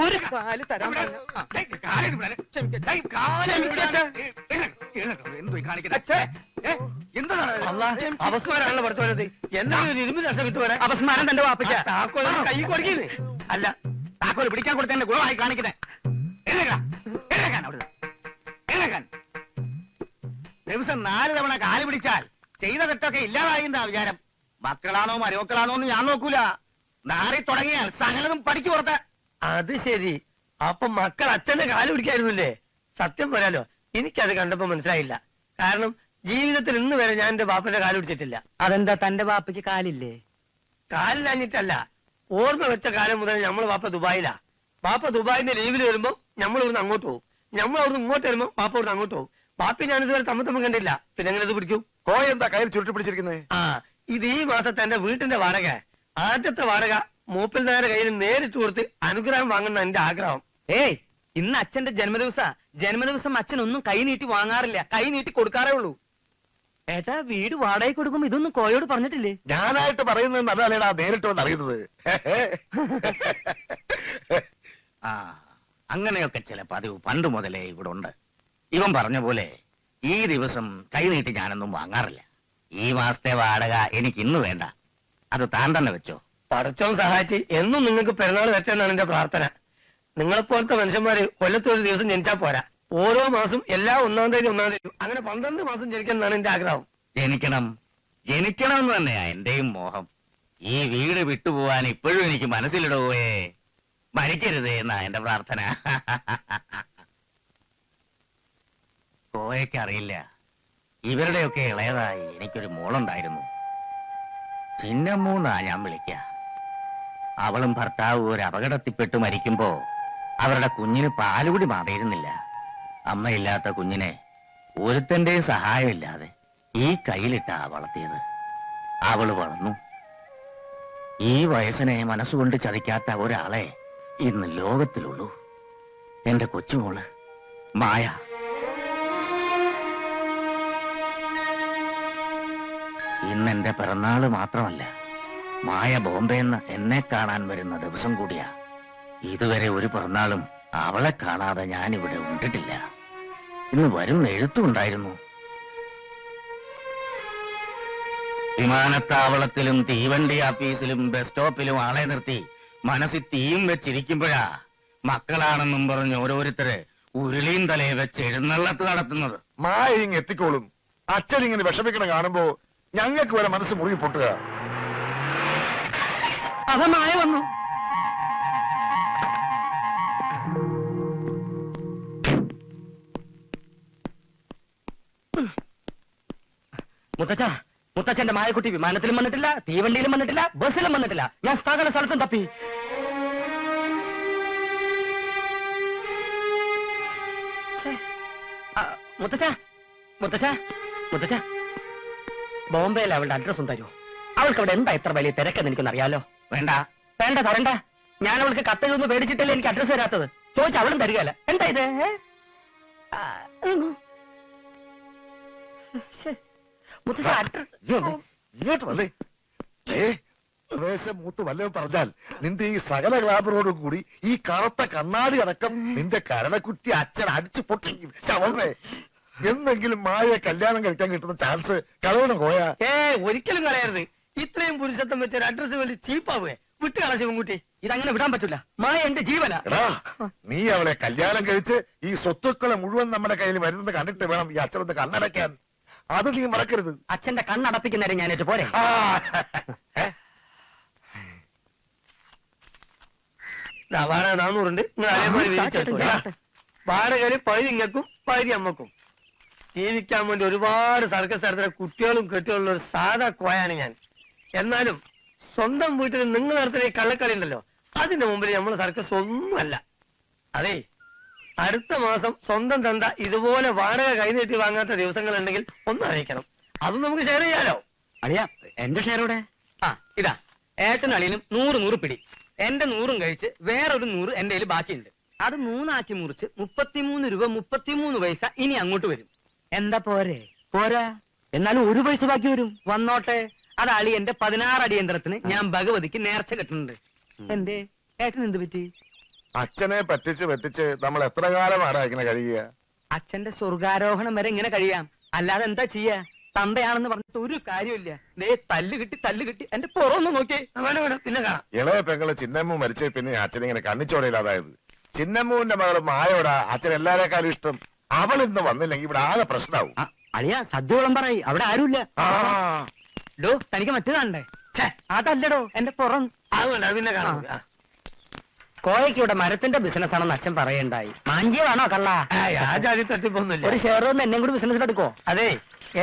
ഒരു കാല് തരാൻ അപസ്മാരാണല്ലോ പഠിച്ചോലത്. എന്താണ് ഇരുമ്പ് നഷ്ടം വിട്ട് വരാൻ? അപസ്മാരം തന്റെ വാപ്പിച്ച താക്കോൽ കൈ കൊടുക്കുന്നേ. അല്ല, താക്കോൽ പിടിക്കാൻ കൊടുത്തതിന്റെ ഗുണമായി കാണിക്കുന്നേ. ദിവസം 4 തവണ കാല് പിടിച്ചാൽ ചെയ്ത തെറ്റൊക്കെ ഇല്ലാതായി എന്താ വിചാരം? മക്കളാണോ മരുമക്കളാണോ എന്ന് ഞാൻ നോക്കൂല. നാറി തുടങ്ങിയാൽ സകലതും പഠിച്ചു പുറത്ത്. അത് ശരി. അപ്പൊ മക്കൾ അച്ഛന്റെ കാല് പിടിക്കായിരുന്നില്ലേ? സത്യം പറയാലോ, എനിക്കത് കണ്ടപ്പോ മനസ്സിലായില്ല. കാരണം ജീവിതത്തിൽ ഇന്ന് വരെ ഞാൻ എന്റെ ബാപ്പന്റെ കാല് പിടിച്ചിട്ടില്ല. അതെന്താ തന്റെ ബാപ്പയ്ക്ക് കാലില്ലേ? കാലിലഞ്ഞിട്ടല്ല, ഓർമ്മ വെച്ച കാലം മുതൽ നമ്മൾ ബാപ്പ ദുബായിലാ. ബാപ്പ ദുബായിന്റെ ലീവിൽ വരുമ്പോ നമ്മൾ ഇവിടുന്ന് അങ്ങോട്ട് പോകും, നമ്മൾ അവിടുന്ന് ഇങ്ങോട്ട് വരുമ്പോ ബാപ്പ ഇവിടുന്ന് അങ്ങോട്ട് പോകും. ബാപ്പി ഞാൻ ഇതുവരെ തമ്മ കണ്ടില്ല. പിന്നെ എങ്ങനെ ഇത് പിടിക്കും? കോയ എന്താ കയ്യിൽ ചുരുട്ടി പിടിച്ചിരിക്കുന്നത്? ആ, ഇത് ഈ മാസത്തെ എന്റെ വീട്ടിന്റെ വാടക. ആദ്യത്തെ വാടക മൂപ്പിൽ നേരെ കയ്യിൽ നേരിട്ട് കൊടുത്ത് അനുഗ്രഹം വാങ്ങുന്ന എന്റെ ആഗ്രഹം. ഏയ്, ഇന്ന് അച്ഛന്റെ ജന്മദിവസം അച്ഛനൊന്നും കൈ നീട്ടി വാങ്ങാറില്ല, കൈ നീട്ടി കൊടുക്കാറേ ഉള്ളൂ. ഏട്ടാ, വീട് വാടകയ്ക്ക് കൊടുക്കുമ്പോ ഇതൊന്നും കോയോട് പറഞ്ഞിട്ടില്ലേ? ഞാനായിട്ട് പറയുന്നത് നല്ലതല്ലേടാ, നേരിട്ട് വന്ന് അറിയുന്നത്. ആ, അങ്ങനെയൊക്കെ ചില പതിവ് പണ്ട് മുതലേ ഇവിടെ ഉണ്ട്. ഇവൻ പറഞ്ഞ പോലെ ഈ ദിവസം കൈ നീട്ടി ഞാനൊന്നും വാങ്ങാറില്ല. ഈ മാസത്തെ വാടക എനിക്ക് ഇന്ന് വേണ്ട, അത് താൻ തന്നെ വെച്ചോ. പടച്ചോൻ സഹായിച്ച് എന്നും നിങ്ങൾക്ക് പെരുന്നാൾ വെച്ചെന്നാണ് എന്റെ പ്രാർത്ഥന. നിങ്ങളെപ്പോലത്തെ മനുഷ്യന്മാര് കൊല്ലത്തൊരു ദിവസം ജനിച്ചാൽ പോരാ, ഓരോ മാസം എല്ലാ 1-ാം തീയതി അങ്ങനെ 12 മാസം ജനിക്കണമെന്നാണ് എന്റെ ആഗ്രഹം. ജനിക്കണം എന്ന് തന്നെയാ എന്റെയും മോഹം. ഈ വീട് വിട്ടുപോവാൻ ഇപ്പോഴും എനിക്ക് മനസ്സിലിടവേ, മരിക്കരുതേ എന്നാ എന്റെ പ്രാർത്ഥന. കോയക്ക് അറിയില്ല, ഇവരുടെയൊക്കെ ഇളയതായി എനിക്കൊരു മോളുണ്ടായിരുന്നു. ചിന്നമ്മൂന്നാ ഞാൻ വിളിക്ക. അവളും ഭർത്താവും ഒരു അപകടത്തിൽപ്പെട്ട് മരിക്കുമ്പോ അവരുടെ കുഞ്ഞിന് പാലുകൂടി മാറിയിരുന്നില്ല. അമ്മയില്ലാത്ത കുഞ്ഞിനെ ഒരുത്തന്റെയും സഹായമില്ലാതെ ഈ കയ്യിലിട്ടാ വളർത്തിയത്. അവള് വളർന്നു. ഈ വയസ്സിനെ മനസ്സുകൊണ്ട് ചതിക്കാത്ത ഒരാളെ ഇന്ന് ലോകത്തിലുള്ളൂ, എന്റെ കൊച്ചുമോള് മായ. ഇന്നെന്റെ പിറന്നാള് മാത്രമല്ല, മായ ബോംബെന്ന് എന്നെ കാണാൻ വരുന്ന ദിവസം കൂടിയാ. ഇതുവരെ ഒരു പിറന്നാളും അവളെ കാണാതെ ഞാനിവിടെ ഉണ്ടിട്ടില്ല. ഇന്ന് വരുന്ന എഴുത്തുണ്ടായിരുന്നു. വിമാനത്താവളത്തിലും തീവണ്ടി ആഫീസിലും ബസ് സ്റ്റോപ്പിലും ആളെ നിർത്തി മനസ്സിൽ തീയും വെച്ചിരിക്കുമ്പോഴാ മക്കളാണെന്നും പറഞ്ഞ് ഓരോരുത്തര് ഉരുളിയും തലയെ വെച്ച് എഴുന്നള്ളത്ത് നടത്തുന്നത്. മായ ഇങ്ങ് എത്തിക്കോളും. അച്ഛൻ ഇങ്ങനെ വിഷമിക്കണം കാണുമ്പോ ഞങ്ങൾക്ക് വരെ മനസ്സ് മുറുകി പൊട്ടുക. അത് മായ വന്നു. മുത്തച്ഛന്റെ മായക്കുട്ടി വിമാനത്തിലും വന്നിട്ടില്ല, തീവണ്ടിയിലും വന്നിട്ടില്ല, ബസ്സിലും വന്നിട്ടില്ല. ഞാൻ സകല സ്ഥലത്തും തപ്പി. മുത്തച്ഛ ബോംബെയിൽ അവളുടെ അഡ്രസ്സും തരൂ. അവൾക്ക് അവിടെ എന്താ ഇത്ര വലിയ തിരക്കെന്ന് എനിക്കൊന്നറിയാലോ. വേണ്ട തരണ്ട. ഞാൻ അവൾക്ക് കത്തെഴുതുന്നു പേടിച്ചിട്ടല്ലേ എനിക്ക് അഡ്രസ് തരാത്തത്. ചോദിച്ചാൽ അവളും തരികയല്ല. എന്താ ഇത്? ഇങ്ങോട്ട് വന്നേ. മൂത്ത് വല്ലതും പറഞ്ഞാൽ നിന്റെ ഈ സകല ഗ്ലാബറോടും കൂടി ഈ കറുത്ത കണ്ണാടി അടക്കം നിന്റെ കരണക്കുറ്റി അച്ഛൻ അടിച്ചു പൊട്ടിക്കും. ശവമേ, എന്തെങ്കിലും മായ കല്യാണം കഴിക്കാൻ കിട്ടുന്ന ചാൻസ് കളവണം കോയാ. ഒരിക്കലും കളയരുത്. ഇത്രയും പുരുഷത്വം വെച്ചൊരു അഡ്രസ് വേണ്ടി ചീപ്പാവേ. വിട്ടുകള ശിവൻകുട്ടി, ഇതങ്ങനെ വിടാൻ പറ്റില്ല. മായ എന്റെ ജീവനാ. നീ അവളെ കല്യാണം കഴിച്ച് ഈ സ്വത്തുക്കളെ മുഴുവൻ നമ്മുടെ കയ്യിൽ വരുന്നത് കണ്ടിട്ട് വേണം ഈ അച്ഛനൊന്ന് കണ്ണടയ്ക്കാൻ. അത് നീ മറക്കരുത്. അച്ഛന്റെ കണ്ണടപ്പിക്കുന്നേരം ഞാനേറ്റ് പോരെ. വാടക 400 ഉണ്ട്. വാടകയില് പകുതി ഇങ്ങക്കും പകുതി അമ്മക്കും. ജീവിക്കാൻ വേണ്ടി ഒരുപാട് സർക്കസ് നടത്തുന്ന കുട്ടികളും കെട്ടിയുള്ള ഒരു സാധാ കോയാണ് ഞാൻ. എന്നാലും സ്വന്തം വീട്ടിൽ നിങ്ങൾ നടത്തുന്ന ഈ കള്ളക്കളി ഉണ്ടല്ലോ, അതിന്റെ മുമ്പിൽ നമ്മൾ സർക്കസ് ഒന്നുമല്ല. അതെ, അടുത്ത മാസം സ്വന്തം തന്ത ഇതുപോലെ വാടക കൈനീട്ടി വാങ്ങാത്ത ദിവസങ്ങളുണ്ടെങ്കിൽ ഒന്ന് അറിയിക്കണം. അത് നമുക്ക് ഷെയർ ചെയ്യാലോ. അറിയാം. എന്റെ ഷെയർ ഇവിടെ. ഇതാ ഏട്ടനും അളിയനും 100 പിടി. എന്റെ 100 കഴിച്ച് വേറൊരു 100 എന്റെ കയ്യിൽ ബാക്കിയുണ്ട്. അത് 3 ആക്കി മുറിച്ച് 33 രൂപ 33 പൈസ ഇനി അങ്ങോട്ട് വരും. എന്താ പോരെ? പോരാ, എന്നാലും 1 പൈസ ബാക്കി വരും. വന്നോട്ടെ. അത് അളിയന്റെ 16 അടിയന്തരത്തിന് ഞാൻ ഭഗവതിക്ക് നേർച്ച കെട്ടുന്നുണ്ട്. എന്തേ? ഏട്ടൻ എന്ത് പറ്റി? അച്ഛനെ പറ്റിച്ച് നമ്മൾ എത്ര കാലമാണ് ഇങ്ങനെ കഴിയുക? അച്ഛന്റെ സ്വർഗാരോഹണം വരെ ഇങ്ങനെ കഴിയാം, അല്ലാതെ എന്താ ചെയ്യാ? തന്തയാണെന്ന് പറഞ്ഞിട്ട് ഒരു കാര്യമില്ല. ദേ തല്ല് കിട്ടി എന്റെ പുറമൊന്ന് നോക്കി. പിന്നെ കാണാം. ഇളയ പെങ്ങള് ചിന്നമ്മ മരിച്ച പിന്നെ അച്ഛൻ ഇങ്ങനെ കണ്ണിച്ചോടയില്ലാതായത്. ചിന്നമ്മൂന്റെ മകള് മായോടാ അച്ഛൻ എല്ലാരേക്കാളും ഇഷ്ടം. അവൾ ഇന്ന് വന്നില്ലെങ്കിൽ ഇവിടെ ആകെ പ്രശ്നമാവും. അളിയാ സദ്യ വിളമ്പറായി, അവിടെ ആരുമില്ല. ഡോ തനിക്ക് മറ്റു കാണണ്ടേ? അതല്ലടോ എന്റെ പുറം. അതുകൊണ്ട് പിന്നെ കാണാം. കോയക്ക് ഇവിടെ മരത്തിന്റെ ബിസിനസ് ആണെന്ന് അച്ഛൻ പറയണ്ടായി. മാഞ്ചിയാണോ കള്ള? ആ ജാതി തട്ടിപ്പൊന്നുമില്ല. ഒരു ഷെയർ ഒന്ന് എന്നെ കൂടി ബിസിനസ് എടുക്കോ? അതെ,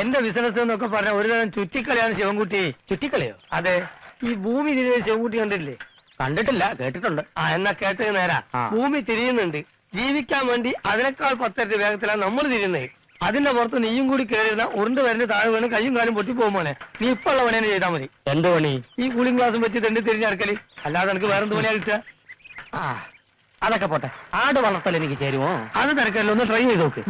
എന്റെ ബിസിനസ് എന്നൊക്കെ പറഞ്ഞ ഒരു തരം ചുറ്റിക്കളിയാണ് ശിവൻകുട്ടി. ചുറ്റിക്കളിയോ? അതെ, ഈ ഭൂമി തിരിയുന്ന ശിവൻകുട്ടി കണ്ടില്ലേ? കണ്ടിട്ടില്ല, കേട്ടിട്ടുണ്ട്. എന്നാ കേട്ടത് നേരാ. ഭൂമി തിരിയുന്നുണ്ട്, ജീവിക്കാൻ വേണ്ടി അതിനേക്കാൾ 10 ഇരട്ടി വേഗത്തിലാണ് നമ്മൾ തിരിയുന്നത്. അതിന്റെ പുറത്ത് നീയും കൂടി കയറിയിരുന്ന ഉരുണ്ട് വരുന്ന താഴെ വീണ് കയ്യും കാലും പൊട്ടി പോകുമ്പോനെ നീ ഇപ്പൊ ഉള്ള പണി തന്നെ ചെയ്താൽ മതി. എന്ത് പണി? ഈ കൂളിംഗ് ഗ്ലാസും വെച്ച് തെണ്ടി തിരിഞ്ഞടക്കല്, അല്ലാതെ എനിക്ക് വേറെന്ത് പണിയാ കിട്ടുക? അതൊക്കെ പോട്ടെ, ആട് വളർത്തൽ എനിക്ക് ചേരുമോ? അത് തിരക്കല്ലോ, ഒന്ന് ട്രൈ ചെയ്ത് നോക്ക്.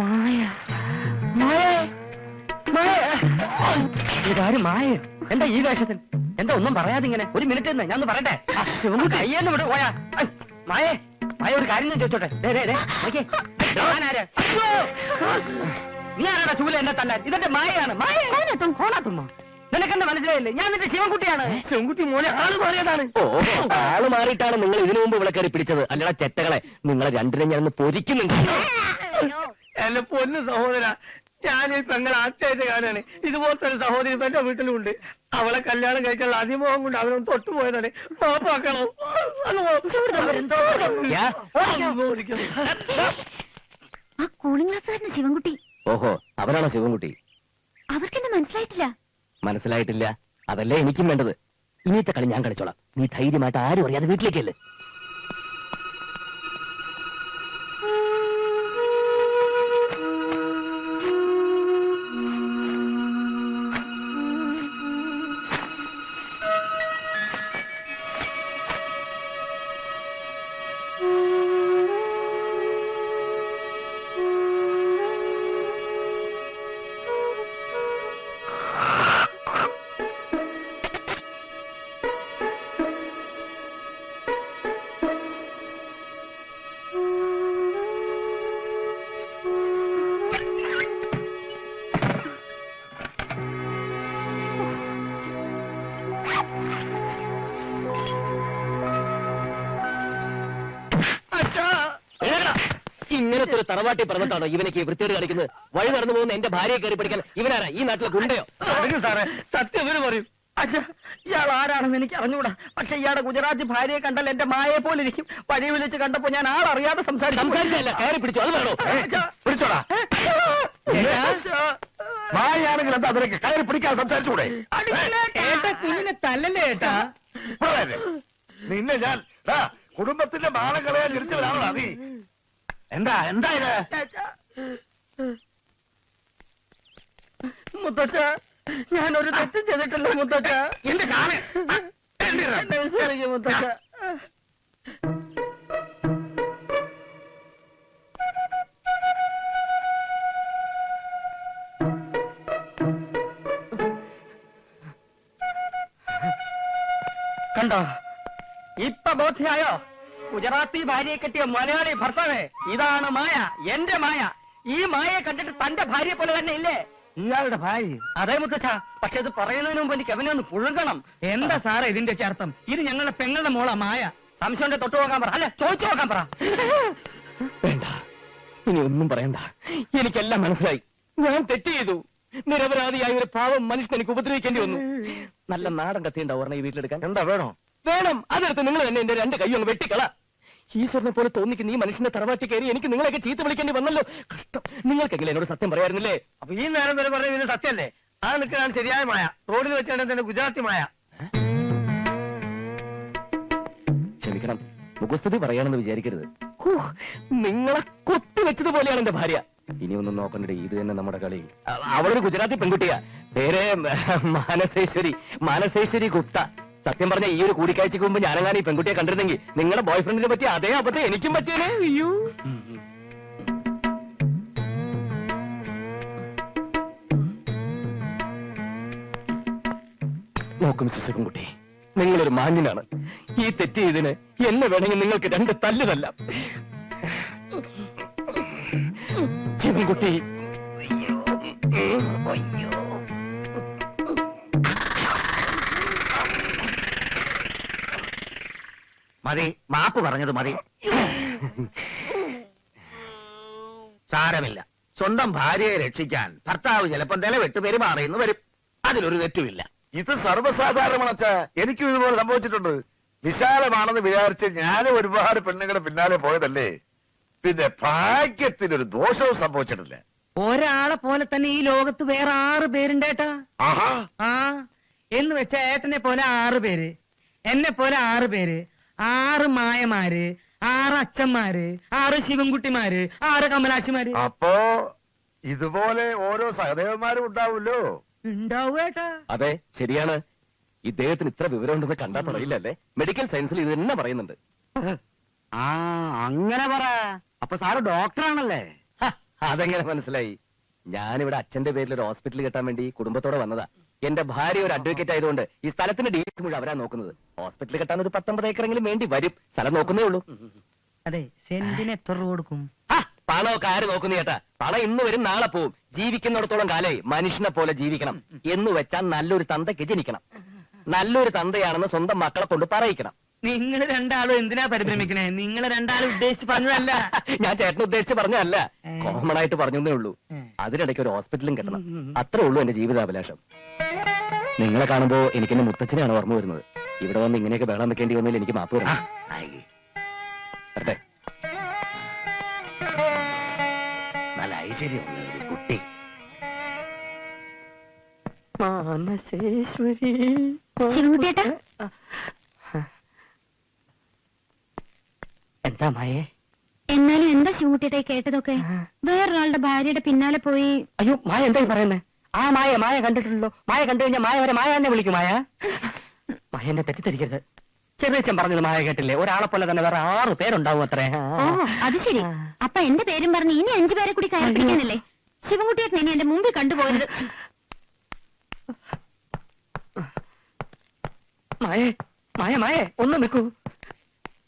ഇതാരും മായ എന്താ ഈ വേഷത്തിൽ? എന്താ ഒന്നും പറയാതെ ഇങ്ങനെ? ഒരു മിനിറ്റ് തന്നെ ഞാൻ ഒന്ന് പറയട്ടെ. കയ്യെന്ന് വിട് പോയാ. മായേ മായ, ഒരു കാര്യം ഞാൻ ചോദിച്ചോട്ടെ. നീ ആരാടാ ചൂല എന്നെ തല്ലാൻ? ഇതെന്റെ മായയാണ്. നിനക്കെന്താ മനസ്സിലായില്ലേ? ഞാൻ നിന്റെ ശിവൻകുട്ടിയാണ്. ശിവൻകുട്ടി മോനെ ആള് മാറിയതാണ്. ആള് മാറിയിട്ടാണ് നിങ്ങൾ ഇതിനു മുമ്പ് ഇവിടെ കയറി പിടിച്ചത്. അല്ലടാ ചെറ്റകളെ, നിങ്ങളെ രണ്ടിനെ ഞാൻ പൊരിക്കുന്നുണ്ട്. എന്റെ പൊന്നു സഹോദര, ഞാനീ പെങ്ങൾ ആദ്യമായിട്ട് കാണാണ്. ഇതുപോലത്തെ ഒരു സഹോദരി ഇപ്പൊ എന്റെ വീട്ടിലുണ്ട്. അവളെ കല്യാണം കഴിക്കാനുള്ള അതിമോഹം കൊണ്ട് അവനൊന്ന് തൊട്ടുപോയതാണ്. പാപ്പാക്കണം. ആ കൂളിംഗ് ഗ്ലാസ്സുകാരന് ശിവൻകുട്ടി. ഓഹോ, അവനാണോ ശിവൻകുട്ടി? അവർക്കെന്നെ മനസ്സിലായിട്ടില്ല. മനസ്സിലായിട്ടില്ല, അതല്ലേ എനിക്കും വേണ്ടത്. ഇനിയത്തെ കളി ഞാൻ കളിച്ചോളാം. നീ ധൈര്യമായിട്ട് ആരും അറിയാതെ വീട്ടിലേക്കല്ലേ. ഇങ്ങനത്തെ ഒരു തറവാട്ടി പറഞ്ഞിട്ടാണോ ഇവനക്ക് വൃത്തിയോട് കളിക്കുന്നത്? വഴി നടന്നു പോകുന്ന എന്റെ ഭാര്യയെ കയറി പിടിക്കാൻ ഇവനാരാ? ഈ നാട്ടിലെ ഗുണ്ടയോ? സാറേ, സത്യം ഇവര് പറയും. അച്ഛാ, ഇയാൾ ആരാണെന്ന് എനിക്ക് അറിഞ്ഞൂടാ. പക്ഷെ ഇയാളുടെ ഗുജറാത്തി ഭാര്യയെ കണ്ടാൽ എന്റെ മായയെ പോലെ ഇരിക്കും. വഴി വിളിച്ച് കണ്ടപ്പോ ഞാൻ ആളറിയാതെ സംസാരിച്ചല്ല. കയറി പിടിച്ചു, അത് വേണോ? പിടിച്ചോടാ. മായാണെങ്കിൽ എന്താ അതിലേക്ക് കയറി പിടിക്കാൻ സംസാരിച്ചുകൂടെ? കുഞ്ഞിനെ തല്ലല്ലേ ഏട്ടാ? നിന്നെ ഞാൻ കുടുംബത്തിന്റെ മാനം കളയാൻ ജനിച്ചവരാണോ നീ? എന്താ ഇത്? മുത്തച്ഛ, ഞാനൊരു തെറ്റും ചെയ്തിട്ടില്ല മുത്തച്ഛ. എന്റെ കാല് മുത്തച്ഛ. കണ്ടോ, ഇപ്പൊ ബോധ്യായോ? ഗുജറാത്തി ഭാര്യയെ കെട്ടിയ മലയാളി ഭർത്താവേ, ഇതാണ് മായ, എന്റെ മായ. ഈ മായയെ കണ്ടിട്ട് തന്റെ ഭാര്യയെ പോലെ തന്നെ ഇല്ലേ? ഇയാളുടെ ഭാര്യ? അതേ മുത്തച്ഛ, പക്ഷെ ഇത് പറയുന്നതിന് മുമ്പ് എനിക്ക് അവനെ ഒന്ന് പുഴുകണം. എന്താ സാറേ ഇതിന്റെ അർത്ഥം? ഇത് ഞങ്ങളുടെ പെങ്ങളുടെ മോളാ മായ. സംശയം തൊട്ടു നോക്കാൻ പറ, അല്ല ചോദിച്ചു നോക്കാൻ പറ. വേണ്ട, ഇനി ഒന്നും പറയണ്ട. എനിക്കെല്ലാം മനസ്സിലായി. ഞാൻ തെറ്റ് ചെയ്തു. നിരപരാധിയായ ഒരു പാവം മനുഷ്യൻ എനിക്ക് ഉപദ്രവിക്കേണ്ടി വന്നു. നല്ല നാടൻ കത്തിയുണ്ടാവും ഓർമ്മ ഈ വീട്ടിലെടുക്കാൻ. എന്താ വേണോ? വേണം. അതെടുത്ത് നിങ്ങൾ തന്നെ എന്റെ 2 കൈ ഒന്ന് വെട്ടിക്കള. ഈശ്വരനെ പോലെ തോന്നിക്കുന്ന ഈ മനുഷ്യന്റെ തറവാട്ടി കയറി എനിക്ക് നിങ്ങളെയൊക്കെ ചീത്ത വിളിക്കേണ്ടി വന്നല്ലോ. കഷ്ടം. നിങ്ങൾക്കെങ്കിലും എന്നോട് സത്യം പറയായിരുന്നില്ലേ? അപ്പൊ ഈ നേരം വരെ പറഞ്ഞ ഇതിന് സത്യമല്ലേ? ആ നിൽക്കാനാണ് ശരിയായ മായ. റോഡിൽ വെച്ചാണ് തന്നെ ഗുജറാത്തി മായ. ക്ഷമിക്കണം, മുഖസ്തുതി പറയാണെന്ന് വിചാരിക്കരുത്. നിങ്ങളെ കൊത്തിവെച്ചതുപോലെയാണ് എന്റെ ഭാര്യ. ഇനി ഒന്നും നോക്കണ്ടേ, ഇത് തന്നെ നമ്മുടെ കളി. അവളൊരു ഗുജറാത്തി പെൺകുട്ടിയാ. പേര് മാനസേശ്വരി ഗുപ്ത. സത്യം പറഞ്ഞ ഈ ഒരു കൂടിക്കാഴ്ചക്ക് മുമ്പ് ഞാനെങ്ങാനും ഈ പെൺകുട്ടിയെ കണ്ടിരുന്നെങ്കിൽ നിങ്ങളുടെ ബോയ് ഫ്രണ്ടിനെ പറ്റി അതേ അബദ്ധം എനിക്കും പറ്റിയേ. അയ്യോ, നോക്കും മിസ്റ്റർ പെൺകുട്ടി, നിങ്ങളൊരു മാന്യനാണ്. ഈ തെറ്റ് ചെയ്തതിന് എന്നെ വേണമെങ്കിൽ നിങ്ങൾക്ക് രണ്ട് തല്ലുതല്ല. ശിവൻകുട്ടി, മതി, മാപ്പ് പറഞ്ഞത് മതി. സാരമില്ല. സ്വന്തം ഭാര്യയെ രക്ഷിക്കാൻ ഭർത്താവ് ചിലപ്പം നിലവിട്ട് പെരുമാറിയെന്ന് വരും. അതിലൊരു തെറ്റുമില്ല. ഇത് സർവ്വസാധാരണമാണ് അച്ഛാ. എനിക്കും ഇതുപോലെ സംഭവിച്ചിട്ടുണ്ട്. വിശാലമാണെന്ന് വിചാരിച്ച് ഞാനും ഒരുപാട് പെണ്ണുങ്ങളുടെ പിന്നാലെ പോയതല്ലേ. പിന്നെ ഭാഗ്യത്തിനൊരു ദോഷവും സംഭവിച്ചിട്ടില്ല. ഒരാളെ പോലെ തന്നെ ഈ ലോകത്ത് വേറെ 6 പേരുണ്ട് ഏട്ടാ. ആഹാ, ആ എന്ന് വെച്ച ഏട്ടനെ പോലെ 6 പേര്, എന്നെ പോലെ 6 പേര്, 6 മായമാര്, 6 അച്ഛന്മാര്, 6 ശിവൻകുട്ടിമാര്, 6 കമലാക്ഷിമാര്. അപ്പോ ഇതുപോലെ ഓരോ സഹദേവന്മാരും ഉണ്ടാവുമല്ലോ. ഉണ്ടാവും ഏട്ടാ. അതെ, ശരിയാണ്. ഇദ്ദേഹത്തിന് ഇത്ര വിവരമുണ്ടെന്ന് കണ്ടാ പറയില്ലല്ലേ. മെഡിക്കൽ സയൻസിൽ ഇത് തന്നെ പറയുന്നുണ്ട്. ആ അങ്ങനെ പറ. അപ്പൊ സാറ് ഡോക്ടറാണല്ലേ? ഹ, അതെങ്ങനെ മനസ്സിലായി? ഞാനിവിടെ അച്ഛന്റെ പേരിൽ ഒരു ഹോസ്പിറ്റൽ കെട്ടാൻ വേണ്ടി കുടുംബത്തോടെ വന്നതാ. എന്റെ ഭാര്യ ഒരു അഡ്വക്കേറ്റ് ആയതുകൊണ്ട് ഈ സ്ഥലത്തിന്റെ ഡീറ്റെയിൽസ് മുഴുവൻ അവരാ നോക്കുന്നത്. ഹോസ്പിറ്റൽ കെട്ടാൻ ഒരു 19 ഏക്കറെങ്കിലും വേണ്ടി വരും. സ്ഥലം നോക്കുന്നേ ഉള്ളൂ. അതെ, സെന്റിന് എത്ര രൂപ കൊടുക്കും? പണമൊക്കെ ആര് നോക്കുന്നു ചേട്ടാ? പണം ഇന്ന് വരും നാളെ പോവും. ജീവിക്കുന്നിടത്തോളം കാലേ മനുഷ്യനെ പോലെ ജീവിക്കണം എന്ന് വെച്ചാൽ നല്ലൊരു തന്തയ്ക്ക് ജനിക്കണം. നല്ലൊരു തന്തയാണെന്ന് സ്വന്തം മക്കളെ കൊണ്ട് പറയിക്കണം. നിങ്ങൾ രണ്ടാളും എന്തിനാ പരിഭ്രമിക്കണേ? നിങ്ങൾ രണ്ടാളും ഉദ്ദേശിച്ച് പറഞ്ഞതല്ല. ഞാൻ ചേട്ടൻ ഉദ്ദേശിച്ച് പറഞ്ഞതല്ല, കോമൺ ആയിട്ട് പറഞ്ഞേ ഉള്ളൂ. അതിനിടയ്ക്ക് ഒരു ഹോസ്പിറ്റലും കെട്ടണം. അത്രേ ഉള്ളൂ എന്റെ ജീവിതാഭിലാഷം. നിങ്ങളെ കാണുമ്പോ എനിക്ക് എന്റെ മുത്തച്ഛനെയാണ് ഓർമ്മ വരുന്നത്. ഇവിടെ വന്ന് ഇങ്ങനെയൊക്കെ ബഹളം വെക്കേണ്ടി വന്നതിൽ എനിക്ക് മാപ്പ് വരണം. വരട്ടെ. നല്ല ഐശ്വര്യമുള്ള ഒരു കുട്ടി. ശിവൻകുട്ടിയേട്ടാ, എന്താ മായേ? എന്നാലും എന്താ ശിവൻകുട്ടിയേട്ടാ കേട്ടതൊക്കെ? വേറൊരാളുടെ ഭാര്യയുടെ പിന്നാലെ പോയി. അയ്യോ, മായ എന്താ പറയുന്നേ? ആ മായ കണ്ടിട്ടുണ്ടല്ലോ. മായ കണ്ടു കഴിഞ്ഞാൽ മായ വരെ മായ തന്നെ വിളിക്കും. മായ എന്നെ തെറ്റിദ്ധരിക്കരുത്. ചെറിയച്ഛൻ പറഞ്ഞത് മായ കേട്ടില്ലേ? ഒരാളെ പോലെ തന്നെ വേറെ 6 പേരുണ്ടാവും അത്രേ. ഓ, അത് ശരി. അപ്പൊ എന്റെ പേരും പറഞ്ഞ് ഇനി 5 പേരെ കൂടി കയറി പിടിക്കാനല്ലേ? ശിവൻകുട്ടിയേട്ടൻ ഇനി എന്റെ മുമ്പിൽ കണ്ടുപോയത്. മായേ ഒന്ന് നിൽക്കൂ.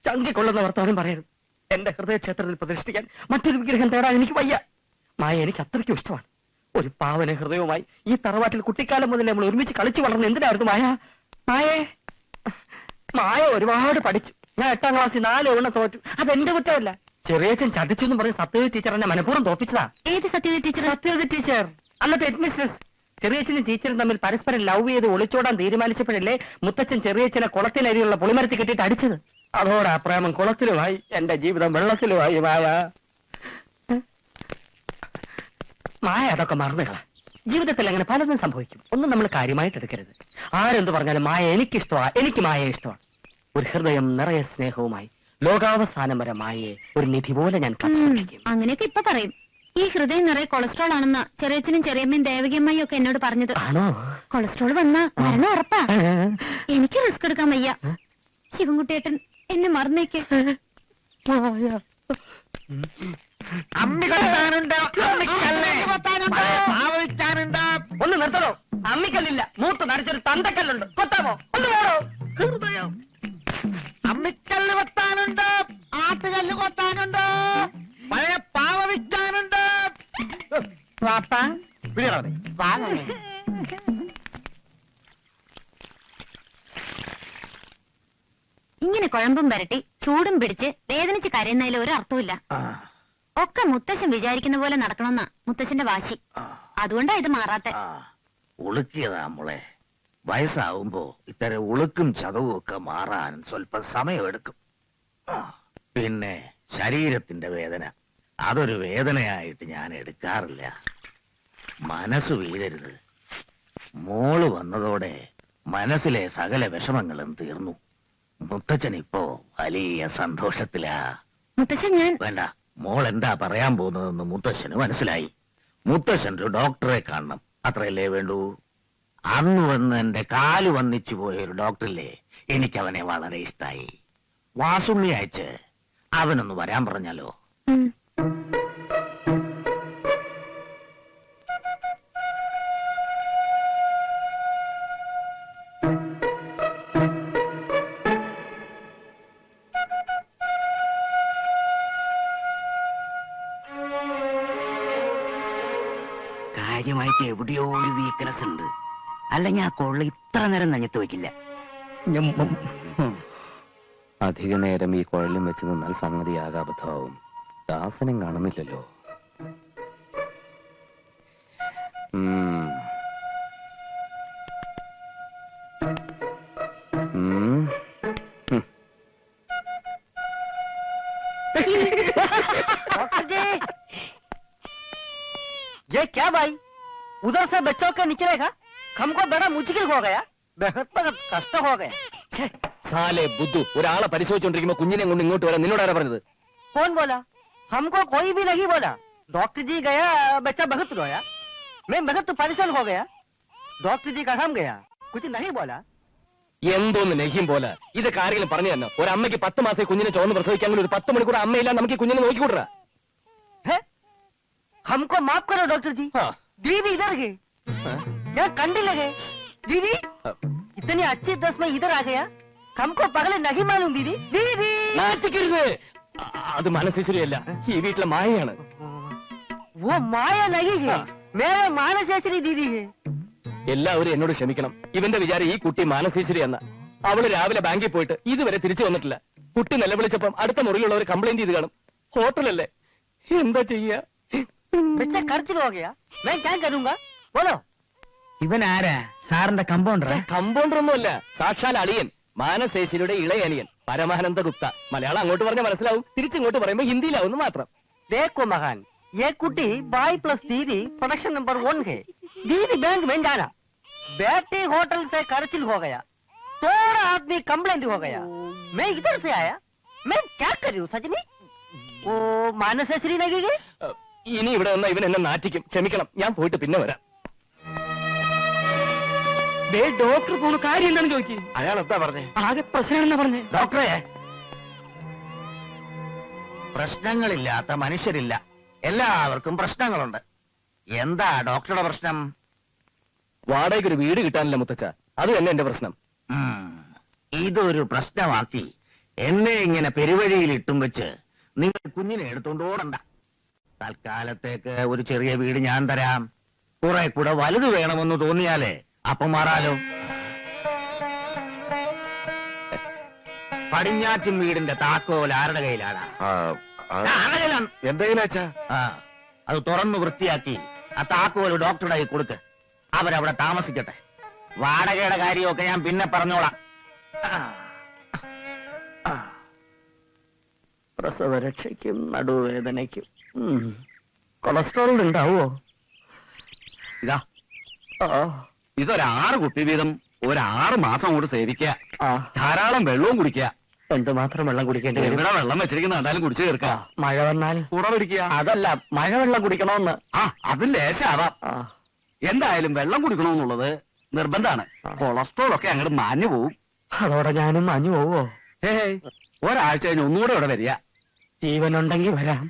ചങ്കിക്കൊള്ളുന്ന വർത്തമാനം പറയരുത്. എന്റെ ഹൃദയക്ഷേത്രത്തിൽ പ്രതിഷ്ഠിക്കാൻ മറ്റൊരു വിഗ്രഹം തേടാൻ എനിക്ക് വയ്യ. മായ എനിക്ക് അത്രയ്ക്കും ഇഷ്ടമാണ്. ഒരു പാവന ഹൃദയവുമായി ഈ തറവാട്ടിൽ കുട്ടിക്കാലം മുതൽ നമ്മൾ ഒരുമിച്ച് കളിച്ചു വളർന്ന എന്തിനായിരുന്നു മായ ഒരുപാട് പഠിച്ചു. ഞാൻ 8ാം ക്ലാസ്സിൽ 4 എണ്ണം തോറ്റു. അതെന്റെ കുറ്റമല്ല. ചെറിയച്ഛൻ ചതിച്ചു എന്ന് പറഞ്ഞ് സത്യവതി ടീച്ചർ എന്നെ മനഃപൂർവ്വം തോപ്പിച്ചതാ. ഏത് സത്യവതി ടീച്ചർ? സത്യവതി ടീച്ചർ, അന്നത്തെ ഹെഡ്മിസ്ട്രസ്. ചെറിയച്ഛനും ടീച്ചറും തമ്മിൽ പരസ്പരം ലവ് ചെയ്ത് ഒളിച്ചോടാൻ തീരുമാനിച്ചപ്പോഴല്ലേ മുത്തച്ഛൻ ചെറിയച്ഛനെ കുളത്തിനരിയുള്ള പുളിമരത്തിൽ കെട്ടിയിട്ട് അടിച്ചത്. അതോടെ ആ പ്രേമം കുളത്തിലുമായി, എന്റെ ജീവിതം വെള്ളത്തിലുമായി. മായ അതൊക്കെ മറന്നുകള. ജീവിതത്തിൽ അങ്ങനെ പലതും സംഭവിക്കും. ഒന്നും നമ്മൾ കാര്യമായിട്ട് എടുക്കരുത്. ആരെന്ത് പറഞ്ഞാലും മായ എനിക്കിഷ്ടമാ, എനിക്ക് മായ ഇഷ്ടമാണ്. ഒരു ഹൃദയം നിറയെ സ്നേഹവുമായി ലോകാവസാനം വരെ മായയെ ഒരു നിധി പോലെ ഞാൻ കാത്തുസൂക്ഷിക്കും. അങ്ങനെയൊക്കെ ഇപ്പൊ പറയും. ഈ ഹൃദയം നിറയെ കൊളസ്ട്രോൾ ആണെന്ന ചെറിയച്ഛനും ചെറിയമ്മയും ദേവകിയമ്മയും ഒക്കെ എന്നോട് പറഞ്ഞത്. ആണോ? കൊളസ്ട്രോൾ വന്നാ മരണം ഉറപ്പാ. എനിക്ക് റിസ്ക് എടുക്കാൻ വയ്യ. ശിവൻകുട്ടിയേട്ടൻ എന്നെ മറന്നേക്ക്. ഒന്ന് നിർത്തണോ? അമ്മിക്കല്ലില്ല, മൂത്ത് നടിച്ചൊരു തന്തക്കല്ലുണ്ട്. കൊത്താമോ? ഒന്ന് പോടോ. ഹൃദയം അമ്മിക്കല്ല് കൊത്താനുണ്ട്, ആട്ടുകല്ല് കൊത്താനുണ്ട്, പഴയ പാവ വിൽക്കാനുണ്ട്. വാപ്പാ ഇങ്ങനെ കുഴമ്പും വരട്ടി ചൂടും പിടിച്ച് വേദനിച്ച് കരയുന്നതിൽ ഒരു അർത്ഥമില്ല. ഒക്കെ മുത്തശ്ശൻ വിചാരിക്കുന്ന പോലെ നടക്കണമെന്നാ മുത്തശ്ശന്റെ വാശി. അതുകൊണ്ടാ ഇത് മാറാത്തെ. ഉളുക്കിയതാ മോളെ. വയസ്സാവുമ്പോ ഇത്തരം ഉളുക്കും ചതവും ഒക്കെ മാറാൻ സ്വല്പം സമയമെടുക്കും. പിന്നെ ശരീരത്തിന്റെ വേദന, അതൊരു വേദനയായിട്ട് ഞാൻ എടുക്കാറില്ല. മനസ്സ് വീഴരുത്. മോള് വന്നതോടെ മനസ്സിലെ സകല വിഷമങ്ങളും തീർന്നു. മുത്തച്ഛൻ ഇപ്പോ വലിയ സന്തോഷത്തിലാ. മുത്തശ്ശൻ ഞാൻ വേണ്ട, മോൾ എന്താ പറയാൻ പോകുന്നതെന്ന് മുത്തശ്ശന് മനസ്സിലായി. മുത്തശ്ശൻ ഒരു ഡോക്ടറെ കാണണം, അത്രയല്ലേ വേണ്ടൂ. അന്ന് വന്ന് എന്റെ കാല് വന്നിച്ചു പോയ ഒരു ഡോക്ടറില്ലേ, എനിക്കവനെ വളരെ ഇഷ്ടായി. വാസുണ്ണി അയച്ച് അവനൊന്ന് വരാൻ പറഞ്ഞാലോ? കാര്യമായിട്ട് എവിടെയോ ഒരു വീക്ക്നെസ് ഉണ്ട്. അല്ലെങ്കിൽ ആ കൊള്ള ഇത്ര നേരം നഞ്ഞത്ത് വെക്കില്ല. അധിക നേരം ഈ കുഴലും വെച്ച് നിന്നാൽ സംഗതി ആകാബദ്ധമാവും. ദാസനും കാണുന്നില്ലല്ലോ. डॉक्टर जी, ये क्या भाई? उधर से बच्चों के निकलेगा? हमको बड़ा मुश्किल हो गया, बहुत कष्ट हो गया. സാലേ ബുദ്ധു, ഒരാളെ പരിശോധിച്ചോണ്ടിരിക്കുമ്പോ കുഞ്ഞിനെ കൊണ്ട് ഇങ്ങോട്ട് വരാൻ നിന്നോട് ആരാ പറഞ്ഞത്? कौन बोला? हमको कोई भी नहीं बोला. डॉक्टर जी गया, बच्चा बहुत रोया, मैं बहुत परेशान हो गया. डॉक्टर जी कहाँ गया? कुछ नहीं बोला. എന്തോന്ന് നെഹിം പോലെ ഇതൊക്കെ ആരെങ്കിലും പറഞ്ഞു തന്നെ? ഒരമ്മയ്ക്ക് 10 മാസം കുഞ്ഞിനെ ചോർന്ന് പ്രസവിക്കാൻ ഒരു 10 മണിക്കൂർ അമ്മയില്ല നമുക്ക് ഈ കുഞ്ഞിനെ നോക്കിക്കൂടാ? हमको माफ करो डॉक्टर जी. दीदी इधर गए, यहाँ कंडी लगे. दीदी इतनी अच्छी दस में इधर आ गया, हमको पगले नहीं मालूम. दीदी दीदी നാറ്റിക്കരുത്, അത് മനസ്സിശരിയല്ല, ഈ വീട്ടിലെ മായയാണ്. वो माया नहीं है, मेरा मानसेश्वरी दीदी है. എല്ലാവരും എന്നോട് ക്ഷമിക്കണം. ഇവന്റെ വിചാരം ഈ കുട്ടി മാനസീശ്വരി എന്ന. അവള് രാവിലെ ബാങ്കിൽ പോയിട്ട് ഇതുവരെ തിരിച്ചു വന്നിട്ടില്ല. കുട്ടി നിലവിളിച്ചപ്പം അടുത്ത മുറിയിലുള്ളവർ കംപ്ലൈന്റ് ചെയ്ത് കാണും. ഹോട്ടലല്ലേ, എന്താ ചെയ്യാ? बच्चा खर्च हो गया, मैं क्या करूंगा बोलो. ഇവൻ ആരാ? സാറിന്റെ കമ്പൗണ്ടർ? കമ്പൗണ്ടർ ഒന്നുമല്ല, സാക്ഷാൽ അളിയൻ, മാനസേശ്വരിയുടെ ഇളയ അനിയൻ പരമാനന്ദ ഗുപ്ത. മലയാളം അങ്ങോട്ട് പറഞ്ഞാൽ മനസ്സിലാവും, തിരിച്ചിങ്ങോട്ട് പറയുമ്പോ ഹിന്ദിയിലാവുന്നു മാത്രം. देखो महान, ये कुटी बाई प्लस दीदी प्रोडक्शन नंबर 1 है. दीदी बैंक में जाना, बेटी होटल से खर्चिल हो गया, थोड़ा आदमी कंप्लेंट हो गया, मैं इधर से आया, मैं क्या करूं सजनी? वो मानसेश्वरी लगेगी. ഇനി ഇവിടെ വന്ന ഇവൻ എന്നെ നാറ്റിക്കും. ക്ഷമിക്കണം, ഞാൻ പോയിട്ട് പിന്നെ വരാം. ഡോക്ടർ പോണ കാര്യം എന്താണെന്ന് ചോദിക്കും. അയാൾ എന്താ പറഞ്ഞേ? ആകെ പ്രശ്നമാണെന്നാ പറഞ്ഞേ. ഡോക്ടറെ, പ്രശ്നങ്ങളില്ലാത്ത മനുഷ്യരില്ല, എല്ലാവർക്കും പ്രശ്നങ്ങളുണ്ട്. എന്താ ഡോക്ടറുടെ പ്രശ്നം? വാടകയ്ക്ക് ഒരു വീട് കിട്ടാനില്ല മുത്തച്ഛ, അത് തന്നെ എന്റെ പ്രശ്നം. ഇതൊരു പ്രശ്നമാക്കി എന്നെ ഇങ്ങനെ പെരുവഴിയിൽ ഇട്ടും വെച്ച് നിങ്ങൾ കുഞ്ഞിനെ എടുത്തോണ്ട് ഓടണ്ട. തൽക്കാലത്തേക്ക് ഒരു ചെറിയ വീട് ഞാൻ തരാം. കുറെ കൂടെ വലുത് വേണമെന്ന് തോന്നിയാലേ അപ്പം മാറാലോ. പടിഞ്ഞാറ്റും വീടിന്റെ താക്കോൽ ആരുടെ കയ്യിലാണ്? ആരുടെ കയ്യിലാണ്? എന്തെങ്കിലും അത് തുറന്നു വൃത്തിയാക്കി ആ താക്കോൽ ഡോക്ടറുടെ കയ്യിൽ കൊടുക്ക്. അവരവിടെ താമസിക്കട്ടെ. വാടകയുടെ കാര്യമൊക്കെ ഞാൻ പിന്നെ പറഞ്ഞോളാം. പ്രസവരക്ഷയ്ക്കും നടുവേദനയ്ക്കും കൊളസ്ട്രോൾ ഉണ്ടാവോ? ഇതാ, ഇതൊരു6 കുപ്പി വീതം ഒരു 6 മാസം കൊണ്ട് സേവിക്കുക. ധാരാളം വെള്ളവും കുടിക്കുക. എന്തുമാത്രം വെള്ളം കുടിക്കേണ്ടി വരും? ഇവിടെ വെള്ളം വെച്ചിരിക്കുന്ന എന്തായാലും കുടിച്ചു തീർക്കുക. മഴ വന്നാൽ കൂടെ പിടിക്കുക. അതല്ല, മഴവെള്ളം കുടിക്കണമെന്ന്. അതും ലേശാവാം. എന്തായാലും വെള്ളം കുടിക്കണമെന്നുള്ളത് നിർബന്ധമാണ്. കൊളസ്ട്രോൾ ഒക്കെ അങ്ങോട്ട് മാഞ്ഞു പോവും. അതോടെ ഞാനും മഞ്ഞു പോവോ? ഒരാഴ്ച കഴിഞ്ഞ് ഒന്നുകൂടെ ഇവിടെ വരിക. ജീവനുണ്ടെങ്കിൽ വരാം.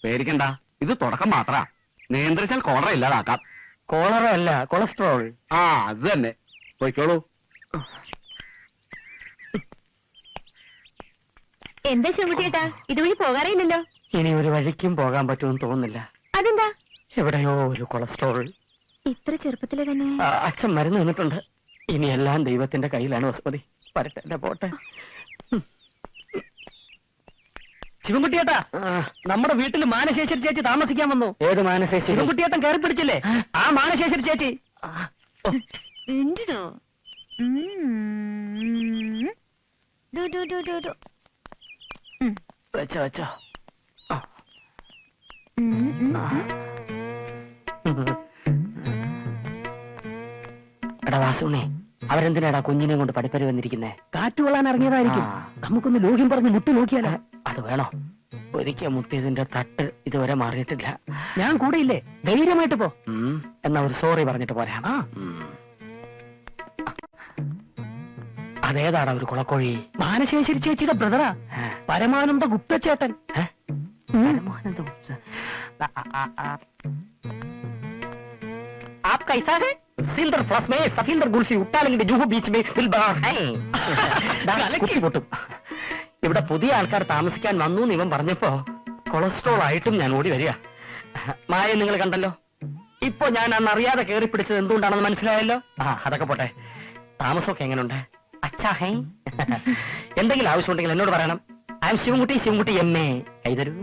പേടിക്കണ്ട, ഇത് തുടക്കം മാത്ര. നിയന്ത്രിച്ചാൽ കോളറ ഇല്ലാതാക്കാം. കോളറ അല്ല, കൊളസ്ട്രോൾ. അത് തന്നെ. പോയിക്കോളൂ. എന്താ ചെറുകുട്ടിയേട്ടാ, ഇതുവഴി പോകാറില്ലല്ലോ? ഇനി ഒരു വഴിക്കും പോകാൻ പറ്റുമെന്ന് തോന്നുന്നില്ല. അതെന്താ? എവിടെയോ ഒരു കൊളസ്ട്രോൾ. ഇത്ര ചെറുപ്പത്തില് തന്നെ? അച്ഛൻ മരുന്ന് നിന്നിട്ടുണ്ട്. ഇനി എല്ലാം ദൈവത്തിന്റെ കയ്യിലാണ് വസുമതി. വരട്ടെ, പോട്ടെ. ശിവൻകുട്ടിയേട്ടാ, നമ്മുടെ വീട്ടിൽ മാനശേശ്വരി ചേച്ചി താമസിക്കാൻ വന്നു. ഏത് മാനശേശ്വരി? ശിവൻകുട്ടിയേട്ടൻ കയറി പിടിച്ചില്ലേ, ആ മാനശേശ്വരി ചേച്ചി. ഉണ്ടോ? വെച്ചോ വെച്ചോ. എടാ വാസുണ്ണേ, അവരെന്തിനാടാ കുഞ്ഞിനെ കൊണ്ട് പഠിപ്പരി വന്നിരിക്കുന്നേ? കാറ്റുകൊള്ളാൻ ഇറങ്ങിയതായിരിക്കും. നമുക്കൊന്ന് ലോഹ്യം പറഞ്ഞ് മുട്ടി നോക്കിയാലോ? അത് വേണോ? ഒരിക്കൽ മുട്ടിയതിന്റെ തട്ട് ഇതുവരെ മാറിയിട്ടില്ല. ഞാൻ കൂടെയില്ലേ, ധൈര്യമായിട്ട് പോ. എന്നാ ഒരു സോറി പറഞ്ഞിട്ട് പോരാ. അതേതാടാ ഒരു കുളക്കോഴി? മാനശേശ്വരി ചേച്ചിയുടെ ബ്രദറാ, പരമാനന്ദ ഗുപ്തച്ചേട്ടൻ. പരമാനന്ദ ഗുപ്ത. आप कैसा है? सिल्वर फ्लस में सफींदर गुल्फी ഉട്ടാലങ്കിന്റെ ജൂഹു ബീച്ച് में ഫിൽബാർ है. പൊട്ടും. ഇവിടെ പുതിയ ആൾക്കാർ താമസിക്കാൻ വന്നു എന്ന് ഇവൻ പറഞ്ഞപ്പോ കൊളസ്ട്രോൾ ആയിട്ടും ഞാൻ ഓടി വരിക. മായ നിങ്ങൾ കണ്ടല്ലോ, ഇപ്പൊ ഞാൻ അന്ന് അറിയാതെ കയറി പിടിച്ചത് എന്തുകൊണ്ടാണെന്ന് മനസ്സിലായല്ലോ. അതൊക്കെ പോട്ടെ, താമസമൊക്കെ എങ്ങനെയുണ്ട്? അച്ഛാ ഹേ എന്തെങ്കിലും ആവശ്യമുണ്ടെങ്കിൽ എന്നോട് പറയണം. ഐ എം ശിവൻകുട്ടി, ശിവൻകുട്ടി എന്നെ കൈതരൂ.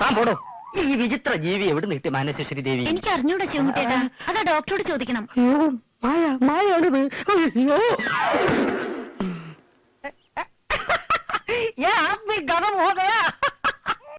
താൻ പോടോ. ഈ വിചിത്ര ജീവി എവിടെ നീട്ടി മാനസേശ്വരി ദേവി? എനിക്ക് അറിഞ്ഞൂടാ ശിവൻകുട്ടിയേട്ടാ, അതാ ഡോക്ടറോട് ചോദിക്കണം. മായാണിത്. ये आप भी गरम हो गया.